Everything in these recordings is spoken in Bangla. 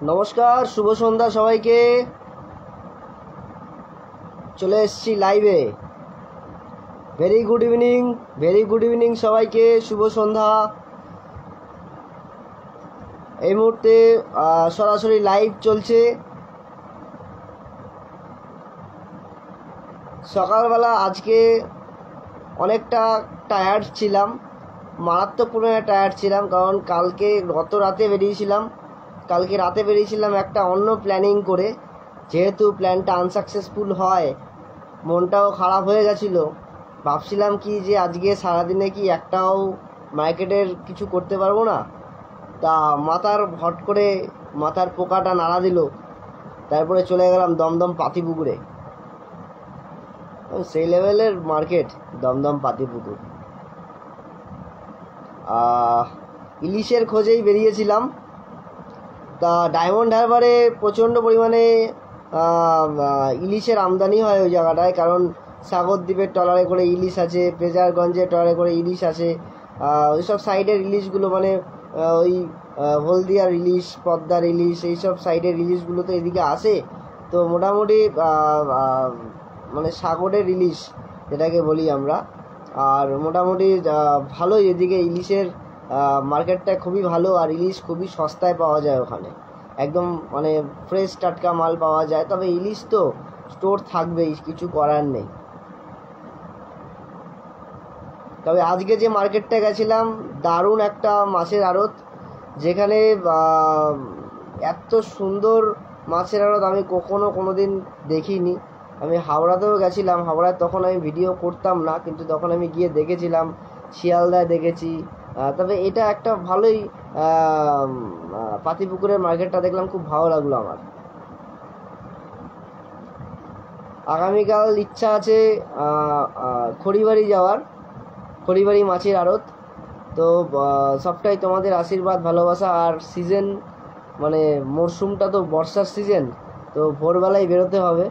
নমস্কার, শুভ সন্ধ্যা সবাইকে। চলে এসেছি লাইভে। ভেরি গুড ইভিনিং সবাইকে, শুভ সন্ধ্যা। এই মুহূর্তে সরাসরি লাইভ চলছে। সকালবেলা আজকে অনেকটা টায়ার্ড ছিলাম, মারাত্মক পরিমাণে টায়ার্ড ছিলাম, কারণ কালকে রাতে বেরিয়েছিলাম একটা অন্য প্ল্যানিং করে। যেহেতু প্ল্যানটা আনসাকসেসফুল হয়, মনটাও খারাপ হয়ে গেছিলো। ভাবছিলাম কি যে আজকে সারাদিনে কি একটাও মার্কেটের কিছু করতে পারবো না। তা হট করে মাথার পোকাটা নাড়া দিল। তারপরে চলে গেলাম দমদম পাতিপুকুরে। সেই লেভেলের মার্কেট দমদম পাতিপুকুর। ইলিশের খোঁজেই বেরিয়েছিলাম। তা ডায়মন্ড হারবারে প্রচণ্ড পরিমাণে ইলিশের আমদানি হয় ওই জায়গাটায়, কারণ সাগরদ্বীপের ট্রলারে করে ইলিশ আছে, প্রেজারগঞ্জের ট্রলারে করে ইলিশ আছে। ওইসব সাইডের ইলিশগুলো মানে ওই হলদিয়ার ইলিশ, পদ্মার ইলিশ, এইসব সাইডের ইলিশগুলো তো এদিকে আসে। তো মোটামুটি মানে সাগরের ইলিশ যেটাকে বলি আমরা। আর মোটামুটি ভালোই এদিকে ইলিশের মার্কেটটা খুবই ভালো, আর ইলিশ খুবই সস্তায় পাওয়া যায় ওখানে। একদম মানে ফ্রেশ টাটকা মাল পাওয়া যায়। তবে ইলিশ তো স্টোর থাকবেই, কিছু করার নেই। তবে আজকে যে মার্কেটটা গেছিলাম, দারুণ একটা মাছের আড়ত, যেখানে এত সুন্দর মাছের আড়ত আমি কোনোদিন দেখিনি। আমি হাওড়াতেও গেছিলাম, হাওড়ায় তখন আমি ভিডিও করতাম না, কিন্তু তখন আমি গিয়ে দেখেছিলাম, শিয়ালদায় দেখেছি। তবে এটা একটা ভালোই পাতিপুকুরের মার্কেটটা দেখলাম, খুব ভালো লাগলো আমার। আগামীকাল ইচ্ছা আছে খড়িবাড়ি যাওয়ার, খড়িবাড়ি মাছের আড়ত। তো সবটাই তোমাদের আশীর্বাদ, ভালোবাসা। আর সিজন মানে মরশুমটা তো বর্ষার সিজন, তো ভোরবেলায় বেরোতে হবে।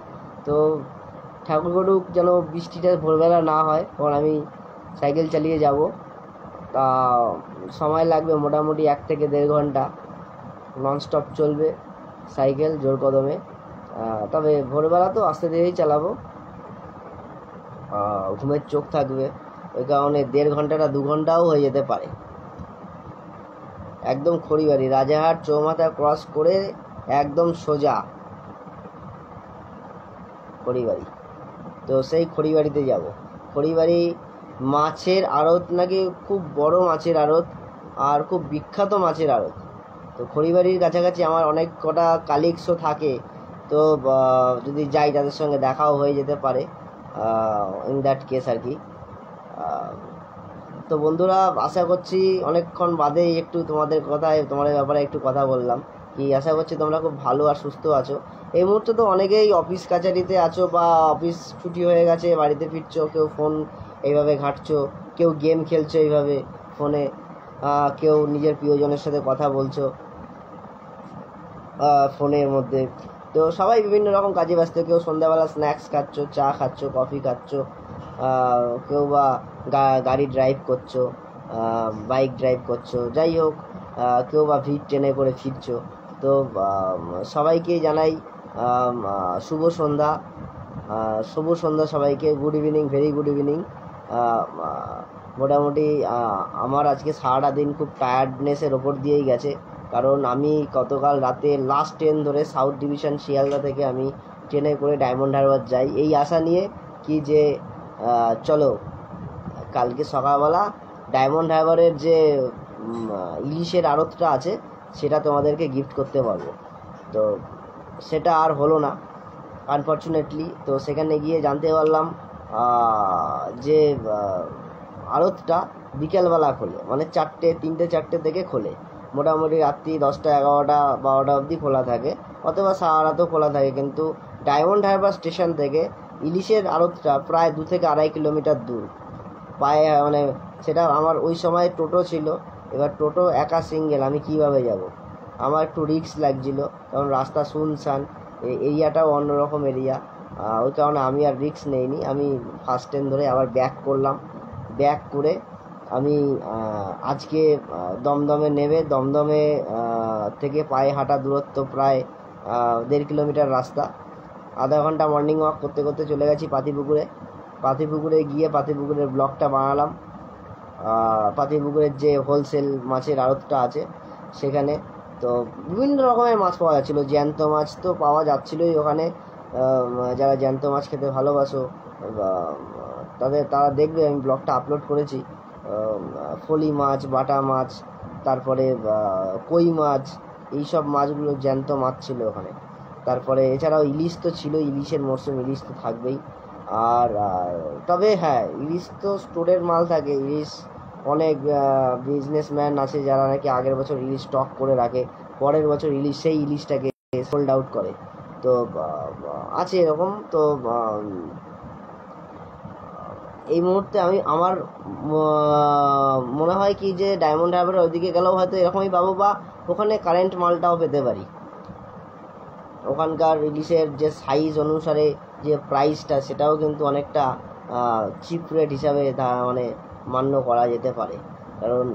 তো ঠাকুর গরুক যেন বৃষ্টিটা ভোরবেলা না হয়, কারণ আমি সাইকেল চালিয়ে যাব। তা সময় লাগবে মোটামুটি 1 থেকে 1.5 ঘন্টা, ননস্টপ চলবে সাইকেল জোর কদমে। তবে ভোরবেলা তো আস্তে ধীরেই চালাবো, ঘুমের চোখ থাকবে, ওই কারণে 1.5 ঘন্টাটা 2 ঘন্টাও হয়ে যেতে পারে। একদম খড়িবাড়ি রাজারহাট চৌমাথা ক্রস করে একদম সোজা খড়িবাড়ি। তো সেই খড়িবাড়িতে যাব। খড়িবাড়ি মাছের আড়ত নাকি খুব বড় মাছের আড়ত, আর খুব বিখ্যাত মাছের আড়ত। তো খড়িবাড়ির কাছাকাছি আমার অনেক কটা কালিগসও থাকে, তো যদি যাই তাদের সঙ্গে দেখাও হয়ে যেতে পারে ইন দ্যাট কেস আর কি। তো বন্ধুরা, আশা করছি অনেকক্ষণ বাদেই একটু তোমাদের ব্যাপারে একটু কথা বললাম। কি আশা করছি তোমরা খুব ভালো আর সুস্থ আছো। এই মুহূর্তে তো অনেকেই অফিস কাছারিতে আছো, বা অফিস ছুটি হয়ে গেছে, বাড়িতে ফিরছো, কেউ ফোন এইভাবে ঘাঁটছো, কেউ গেম খেলছো এইভাবে ফোনে, কেউ নিজের প্রিয়জনের সাথে কথা বলছো ফোনের মধ্যে। তো সবাই বিভিন্ন রকম কাজে ব্যস্ত। কেউ সন্ধ্যাবেলা স্ন্যাক্স খাচ্ছো, চা খাচ্ছো, কফি খাচ্ছো, কেউ বা গাড়ি ড্রাইভ করছো, বাইক ড্রাইভ করছো, যাই হোক, কেউ বা ট্রেনে করে ফিরছো। তো সবাইকে জানাই শুভ সন্ধ্যা সবাইকে। Good evening, very good evening. মোটামুটি আমার আজকে সারাটা দিন খুব টায়ার্ডনেসের ওপর দিয়েই গেছে, কারণ আমি গতকাল রাতে লাস্ট ট্রেন ধরে সাউথ ডিভিশন শিয়ালদা থেকে আমি ট্রেনে করে ডায়মন্ড হারবার যাই, এই আশা নিয়ে কি যে চলো কালকে সকালবেলা ডায়মন্ড হারবারের যে ইলিশের আড়তটা আছে সেটা তোমাদেরকে গিফট করতে পারবো। তো সেটা আর হলো না আনফর্চুনেটলি। তো সেখানে গিয়ে জানতে পারলাম যে আড়তটা বিকেলবেলা খোলে, মানে 3-4 থেকে খোলে। মোটামুটি রাত্রি 10টা, 11টা, 12টা অবধি খোলা থাকে, অথবা সারা রাতও খোলা থাকে। কিন্তু ডায়মন্ড হারবার স্টেশন থেকে ইলিশের আড়তটা প্রায় 2 থেকে 2.5 কিলোমিটার দূর পায়ে, মানে সেটা আমার ওই সময় টোটো ছিল। এবার টোটো একা সিঙ্গেল, আমি কিভাবে যাব? আমার একটু রিস্ক লাগছিল, কারণ রাস্তা শুনশান, এরিয়াটাও অন্যরকম এরিয়া। ওই কারণে আমি আর রিস্ক নেইনি। আমি ফার্স্ট ট্রেন ধরে আবার ব্যাক করলাম। ব্যাক করে আমি আজকে দমদমে নেমে দমদমে থেকে পায়ে হাঁটা দূরত্ব প্রায় 1.5 কিলোমিটার রাস্তা। আধা ঘন্টা মর্নিং ওয়াক করতে করতে চলে গেছি পাতিপুকুরে গিয়ে পাতিপুকুরের ব্লগটা বানালাম। পাতিপুকুরের যে হোলসেল মাছের আড়তটা আছে সেখানে তো বিভিন্ন রকমের মাছ পাওয়া যাচ্ছিলো, জ্যান্ত মাছ তো পাওয়া যাচ্ছিলোই ওখানে। যারা জ্যান্ত মাছ খেতে ভালোবাসো তারা দেখবে, আমি ব্লগটা আপলোড করেছি। ফলি মাছ, বাটা মাছ, তারপরে কই মাছ, এইসব মাছগুলো জ্যান্ত মাছ ছিল ওখানে। তারপরে এছাড়াও ইলিশ তো ছিল, ইলিশের মরশুম, ইলিশ তো থাকবেই। আর তবে হ্যাঁ, ইলিশ তো স্টোরের মাল থাকে। ইলিশ অনেক বিজনেসম্যান আছে যারা নাকি আগের বছর ইলিশ স্টক করে রাখে, পরের বছর সেই ইলিশটাকে সোল্ড আউট করে। তো আছে এরকম। তো এই মুহূর্তে আমার মনে হয় কি যে ডায়মন্ড হারবারের ওইদিকে গেলেও হয়তো এরকমই পাবো, বা ওখানে কারেন্ট মালটাও পেতে পারি। ওখানকার ইলিশের যে সাইজ অনুসারে যে প্রাইসটা, সেটাও কিন্তু অনেকটা চিপ রেট হিসাবে মানে মান্য করা যেতে পারে। কারণ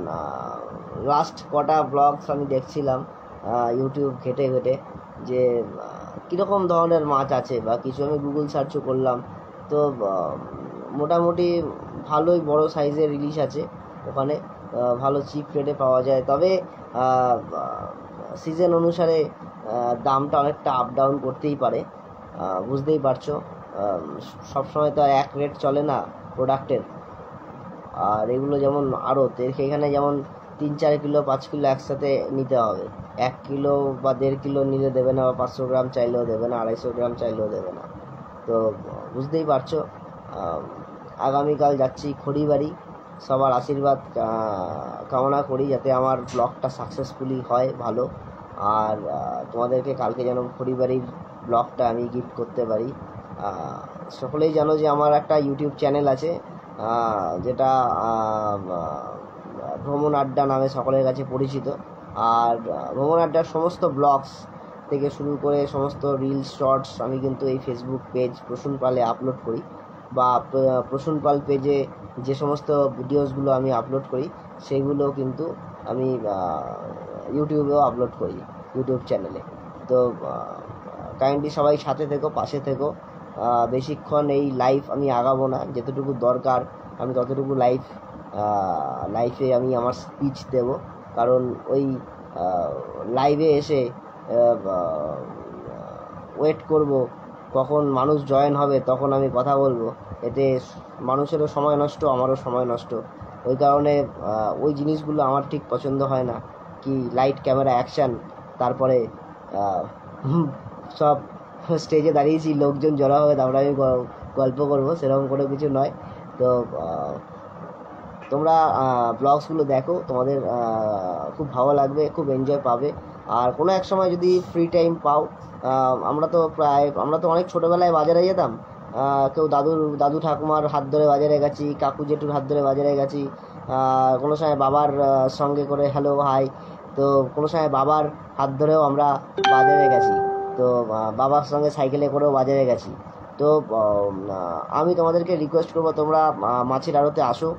লাস্ট কটা ব্লগস আমি দেখছিলাম ইউটিউব ঘেটে যে কীরকম ধরনের মাছ আছে, বা কিছু আমি গুগল সার্চও করলাম। তো মোটামুটি ভালোই বড় সাইজের ইলিশ আছে ওখানে, ভালো চিপ রেটে পাওয়া যায়। তবে সিজন অনুসারে দামটা অনেকটা আপ ডাউন করতেই পারে, বুঝতেই পারছো। সবসময় তো এক রেট চলে না প্রোডাক্টের। আর এগুলো যেমন আড়ত, এখানে যেমন 3-4 কিলো 5 কিলো একসাথে নিতে হবে। 1 কিলো বা 1.5 কিলো নিলে দেবে না, বা 500 গ্রাম চাইলেও দেবে না, 250 গ্রাম চাইলেও দেবে না। তো বুঝতেই পারছো। আগামীকাল যাচ্ছি খড়িবাড়ি। সবার আশীর্বাদ কামনা করি যাতে আমার ব্লগটা সাকসেসফুলি হয় ভালো। আর তোমাদেরকে কালকে যেন খড়িবাড়ির ব্লগটা আমি গিফট করতে পারি। সকলেই জানো যে আমার একটা ইউটিউব চ্যানেল আছে, যেটা ভ্রমণ আড্ডা নামে সকলের কাছে পরিচিত। আর ভ্রমণ আড্ডার সমস্ত ব্লগস থেকে শুরু করে সমস্ত রিলস, শর্টস আমি কিন্তু এই ফেসবুক পেজ প্রসূন পালে আপলোড করি, বা প্রসূন পাল পেজে যে সমস্ত ভিডিওসগুলো আমি আপলোড করি সেইগুলো কিন্তু আমি ইউটিউবেও আপলোড করি, ইউটিউব চ্যানেলে। তো কাইন্ডলি সবাই সাথে থেকো, পাশে থেকো। বেশিক্ষণ এই লাইফ আমি আগাবো না, যতটুকু দরকার আমি ততটুকু লাইফে আমি আমার স্পিচ দেব। কারণ ওই লাইভে এসে ওয়েট করব কখন মানুষ জয়েন হবে, তখন আমি কথা বলবো। এতে মানুষেরও সময় নষ্ট, আমারও সময় নষ্ট। ওই কারণে ওই জিনিসগুলো আমার ঠিক পছন্দ হয় না। কি লাইট, ক্যামেরা, অ্যাকশান, তারপরে সব স্টেজে দাঁড়িয়েছি, লোকজন জড়া হবে, তারপরে আমি গল্প করবো, সেরকম কোনো কিছু নয়। তো তোমরা ব্লগসগুলো দেখো, তোমাদের খুব ভালো লাগবে, খুব এনজয় পাবে। আর কোনো এক সময় যদি ফ্রি টাইম পাও, আমরা তো অনেক ছোটোবেলায় বাজারে যেতাম। কেউ দাদু ঠাকুমার হাত ধরে বাজারে গেছি, কাকু জেঠুর হাত ধরে বাজারে গেছি। কোনো সময় বাবার সঙ্গে করে হ্যালো হাই, তো কোনো সময় বাবার হাত ধরেও আমরা বাজারে গেছি। তো বাবার সঙ্গে সাইকেলে করেও বাজারে গেছি। তো আমি তোমাদেরকে রিকোয়েস্ট করবো, তোমরা মাছের আড়তে আসো,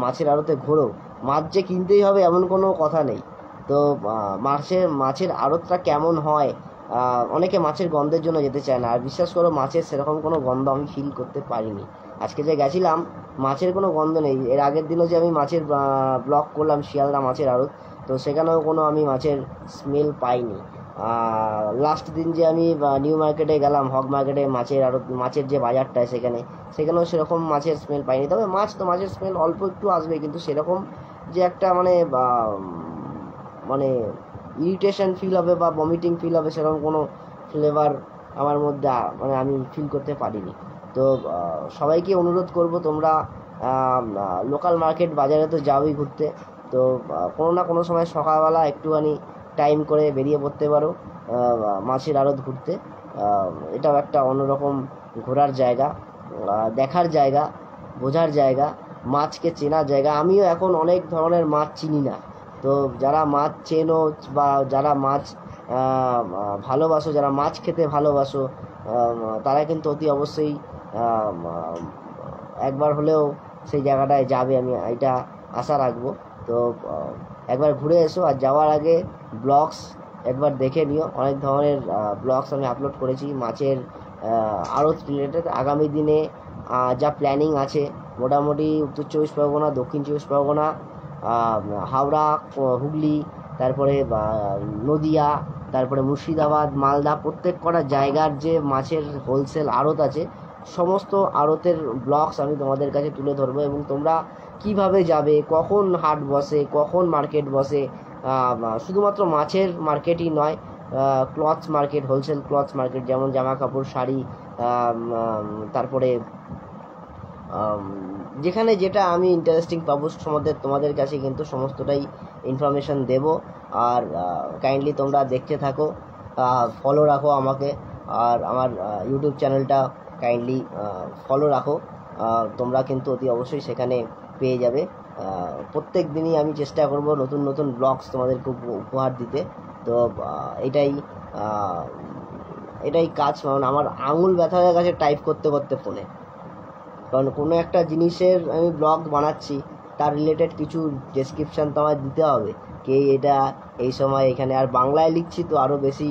মাছের আড়তে ঘোরো। মাছ যে কিনতেই হবে এমন কোনো কথা নেই। তো মাছের আড়তটা কেমন হয়, অনেকে মাছের গন্ধের জন্য যেতে চায় না। আর বিশ্বাস করো, মাছের সেরকম কোনো গন্ধ আমি ফিল করতে পারিনি। আজকে যে গেছিলাম, মাছের কোনো গন্ধ নেই। এর আগের দিনও যে আমি মাছের ব্লগ করলাম শিয়ালদা মাছের আড়ত, তো সেখানেও কোনো আমি মাছের স্মেল পাইনি। লাস্ট দিন যে আমি নিউ মার্কেটে গেলাম, হক মার্কেটে মাছের যে বাজারটা সেখানেও সেরকম মাছের স্মেল পাইনি। তবে মাছের স্মেল অল্প একটু আসবে, কিন্তু সেরকম যে একটা মানে ইরিটেশন ফিল হবে বা ভমিটিং ফিল হবে, সেরকম কোনো ফ্লেভার আমার মধ্যে আমি ফিল করতে পারিনি। তো সবাইকে অনুরোধ করব, তোমরা লোকাল মার্কেট বাজারে তো যাওই ঘুরতে, তো কোনো না কোনো সময় সকালবেলা একটুখানি টাইম করে বেরিয়ে পড়তে পারো মাছের আড়ত ঘুরতে। এটাও একটা অন্যরকম ঘোরার জায়গা, দেখার জায়গা, বোঝার জায়গা, মাছকে চেনার জায়গা। আমিও এখন অনেক ধরনের মাছ চিনি না। তো যারা মাছ চেনো বা যারা মাছ ভালোবাসো, যারা মাছ খেতে ভালোবাসো, তারা কিন্তু অতি অবশ্যই একবার হলেও সেই জায়গাটায় যাবে, আমি এটা আশা রাখবো। তো একবার ঘুরে এসো। আর যাওয়ার আগে ব্লগস একবার দেখে নিও। অনেক ধরনের ব্লগস আমি আপলোড করেছি মাছের আড়ত রিলেটেড। আগামী দিনে যা প্ল্যানিং আছে, মোটামুটি উত্তর চব্বিশ পরগনা, দক্ষিণ চব্বিশ পরগনা, হাওড়া, হুগলি, তারপরে নদিয়া, তারপরে মুর্শিদাবাদ, মালদা, প্রত্যেক কটা জায়গার যে মাছের হোলসেল আড়ত আছে সমস্ত আড়তের ব্লগস আমি তোমাদের কাছে তুলে ধরবো। এবং তোমরা কিভাবে যাবে, কখন হাট বসে, কখন মার্কেট বসে, শুধুমাত্র মাছের মার্কেটই নয়, clothes market, wholesale clothes market, যেমন জামা কাপড়, শাড়ি, তারপরে যেখানে যেটা আমি ইন্টারেস্টিং পাবো তোমাদের কাছে কিন্তু সমস্তটাই ইনফরমেশন দেব। আর কাইন্ডলি তোমরা দেখতে থাকো, ফলো রাখো আমাকে, আর আমার ইউটিউব চ্যানেলটা কাইন্ডলি ফলো রাখো। তোমরা কিন্তু অতি অবশ্যই সেখানে পেয়ে যাবে। প্রত্যেক দিনই আমি চেষ্টা করব নতুন নতুন ব্লগস তোমাদেরকে উপহার দিতে। তো এটাই কাজ। কারণ আমার আঙুল ব্যথা হয়ে গেছে টাইপ করতে করতে ফোনে, কারণ কোনো একটা জিনিসের আমি ব্লগ বানাচ্ছি, তার রিলেটেড কিছু ডেসক্রিপশান তো আমার দিতে হবে, কে এটা এই সময় এখানে। আর বাংলায় লিখছি তো আরও বেশি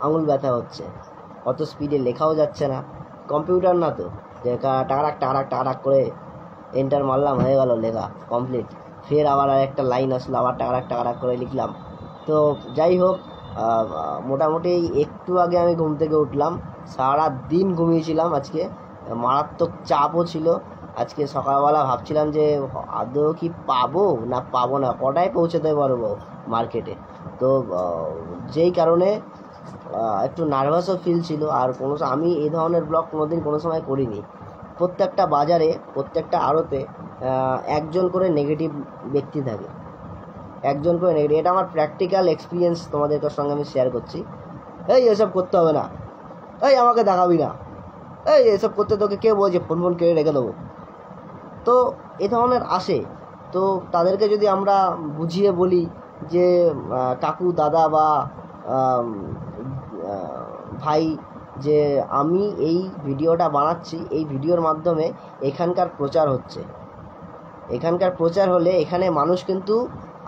আঙুল ব্যথা হচ্ছে, অত স্পিডে লেখাও যাচ্ছে না। কম্পিউটার না তো যে টাকারাক করে এন্টার মারলাম, হয়ে গেল লেখা কমপ্লিট। ফের আবার একটা লাইন আসলো, আবার টাকারাক করে লিখলাম। তো যাই হোক, মোটামুটি একটু আগে আমি ঘুম থেকে উঠলাম, সারা দিন ঘুমিয়েছিলাম। আজকে মারাত্মক চাপও ছিল। আজকে সকালবেলা ভাবছিলাম যে আদৌ কি পাবো না, কটায় পৌঁছাতে পারবো মার্কেটে। তো যেই কারণে একটু নার্ভাসও ফিল ছিল। আর আমি এই ধরনের ব্লগ কোনোদিন কোনো সময় করিনি। প্রত্যেকটা বাজারে, প্রত্যেকটা আড়তে একজন করে নেগেটিভ ব্যক্তি থাকে, একজন করে নেগেটিভ। এটা আমার প্র্যাকটিক্যাল এক্সপিরিয়েন্স তোমাদের সঙ্গে আমি শেয়ার করছি। এই এসব করতে হবে না, এই আমাকে দেখাবি না, এই এসব করতে তোকে কে বলছে, ফোন কেড়ে রেখে দেবো। তো এ ধরনের আসে। তো তাদেরকে যদি আমরা বুঝিয়ে বলি যে কাকু, দাদা বা ভাই, যে আমি এই ভিডিওটা বানাচ্ছি, এই ভিডিওর মাধ্যমে এখানকার প্রচার হচ্ছে, এখানকার প্রচার হলে এখানে মানুষ কিন্তু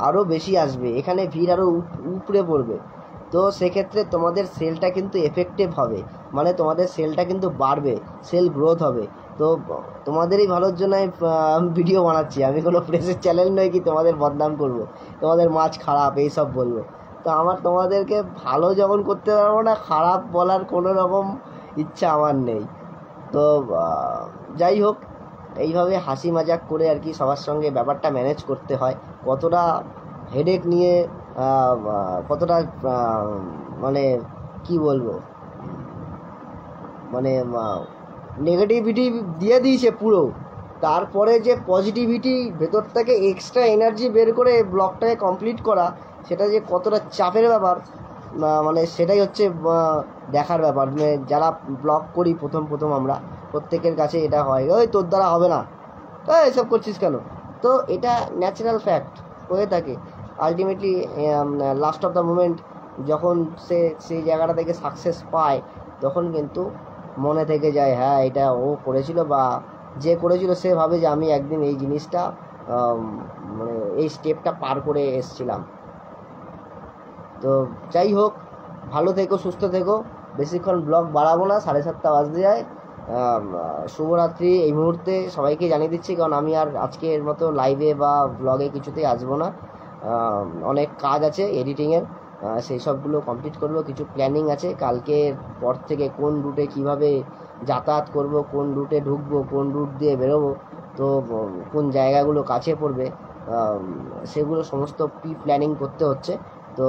আরও বেশি আসবে, এখানে ভিড় আরও উপড়ে পড়বে। তো সেক্ষেত্রে তোমাদের সেলটা কিন্তু এফেক্টিভ হবে, মানে তোমাদের সেলটা কিন্তু বাড়বে, সেল গ্রোথ হবে। তো তোমাদেরই ভালোর জন্য আমি ভিডিও বানাচ্ছি, আমি কোনো প্রেসের চ্যানেল নয় কি তোমাদের বদনাম করব, তোমাদের মাছ খারাপ এইসব বলবো। তো আমার তোমাদেরকে ভালো যখন করতে পারবো না, খারাপ বলার কোনো রকম ইচ্ছা আমার নেই। তো যাই হোক, এইভাবে হাসি মজাক করে আর কি সবার সঙ্গে ব্যাপারটা ম্যানেজ করতে হয়। কতটা হেডেক নিয়ে, কতটা মানে কি বলবো, মানে নেগেটিভিটি দিয়ে দিয়েছে পুরো, তারপরে যে পজিটিভিটি ভেতর থেকে এক্সট্রা এনার্জি বের করে ব্লগটাকে কমপ্লিট করা, সেটা যে কতটা চাপের ব্যাপার, মানে সেটাই হচ্ছে দেখার ব্যাপার। মানে যারা ব্লগ করি প্রথম আমরা, প্রত্যেকের কাছে এটা হয়, ওই তোর দ্বারা হবে না, এসব করছিস কেন। তো এটা ন্যাচারাল ফ্যাক্ট হয়ে থাকে। Ultimately last of the moment যখন সে সেই জায়গাটা থেকে সাকসেস পায়, তখন কিন্তু মনে থেকে যায়, হ্যাঁ এটা ও করেছিল, বা যে করেছিল সে ভাবে যে আমি একদিন এই জিনিসটা মানে এই স্টেপটা পার করে এসছিলাম। তো যাই হোক, ভালো থেকো, সুস্থ থেকো। বেশিক্ষণ ব্লগ বাড়াবো না, 7:30 বাজতে যায়। শুভরাত্রি এই মুহূর্তে সবাইকে জানিয়ে দিচ্ছি, কারণ আমি আর আজকের মতো লাইভে বা ব্লগে কিছুতেই আসবো না। অনেক কাজ আছে এডিটিংয়ের, সেই সবগুলো কমপ্লিট করব। কিছু প্ল্যানিং আছে কালকের পর থেকে, কোন রুটে কিভাবে যাতায়াত করব, কোন রুটে ঢুকবো, কোন রুট দিয়ে বেরোবো, তো কোন জায়গাগুলো কাছে পড়বে, সেগুলো সমস্ত প্ল্যানিং করতে হচ্ছে। তো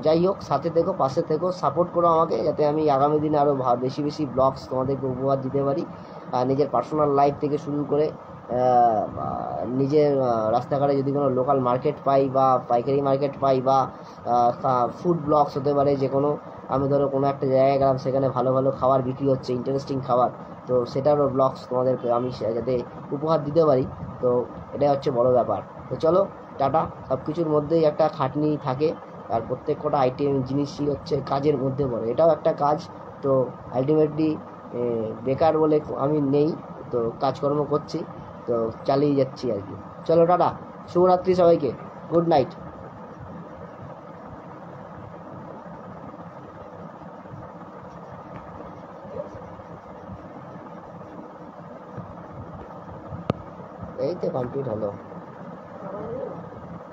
যাই হোক, সাথে থেকো, পাশে থেকো, সাপোর্ট করো আমাকে, যাতে আমি আগামী দিনে আরও বেশি বেশি ব্লগস তোমাদেরকে উপহার দিতে পারি। নিজের পার্সোনাল লাইফ থেকে শুরু করে নিজের রাস্তাঘাটে যদি কোনো লোকাল মার্কেট পাই, বা পাইকারি মার্কেট পাই, বা ফুড ব্লগস হতে পারে যে কোনো। আমি ধরো কোনো একটা জায়গায় গেলাম, সেখানে ভালো ভালো খাবার বিক্রি হচ্ছে, ইন্টারেস্টিং খাবার, তো সেটারও ব্লগস তোমাদেরকে আমি যাতে উপহার দিতে পারি। তো এটাই হচ্ছে বড় ব্যাপার। তো চলো, টাটা। সব কিছুর মধ্যেই একটা খাটনি থাকে, আর প্রত্যেক কটা জিনিসই হচ্ছে কাজের মধ্যে পড়ে, এটাও একটা কাজ। তো আলটিমেটলি বেকার বলে আমি নেই, তো কাজকর্ম করছি, তো চালিয়ে যাচ্ছি আর কি। চলো টাটা, শুভরাত্রি সবাইকে, গুড নাইট। এই তো কমপ্লিট হলো।